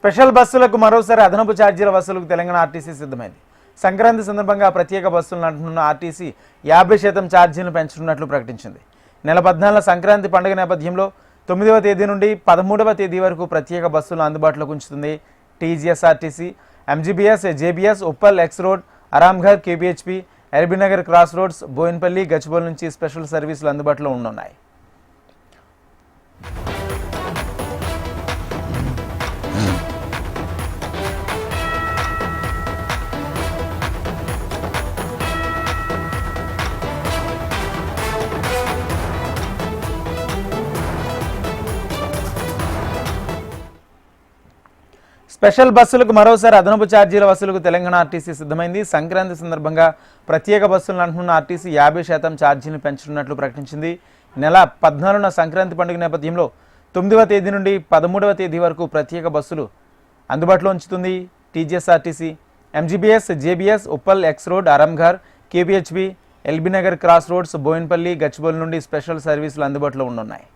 Special బస్సులకు మరోసారి అదనపు ఛార్జీల వసూలుకు తెలంగాణ ఆర్టీసీ సిద్ధమైంది. సంక్రాంతి సందర్భంగా ప్రత్యేక బస్సులను అంటున్న ఆర్టీసీ 50% ఛార్జీలను పెంచనున్నట్లు ప్రకటించింది. నెల 14 సంక్రాంతి పండుగ నేపథ్యంలో 9వ తేదీ నుండి 13వ తేదీ వరకు ప్రత్యేక బస్సులను అందుబాటులోకి ఉంచుతుంది TGSRTC. MGBS, JBS, Uppal X road, Aramghar, KBHP, LB Nagar cross roads, Boinpally, Gachibowli నుంచి స్పెషల్ సర్వీసులు అందుబాటులో ఉండనున్నాయి. స్పెషల్ బస్సులకు మరోసారి అదనపు ఛార్జీల వసూలుకు తెలంగాణ ఆర్టీసీ సిద్ధమైంది. సంక్రాంతి సందర్భంగా ప్రత్యేక బస్సులను అంటున్న ఆర్టీసీ 50% ఛార్జీని పెంచనున్నట్లు ప్రకటించింది. నెల 14న సంక్రాంతి పండుగ నేపథ్యంలో 9వ తేదీ నుండి 13వ తేదీ వరకు ప్రత్యేక బస్సులు అందుబాటులో ఉంచుతుంది TGSRTC. MGBS, JBS, Uppal X road, Aramghar, KBHB, LB Nagar cross roads, Boinpally, Gachibowli నుండి స్పెషల్ సర్వీసులు అందుబాటులో ఉండనున్నాయి.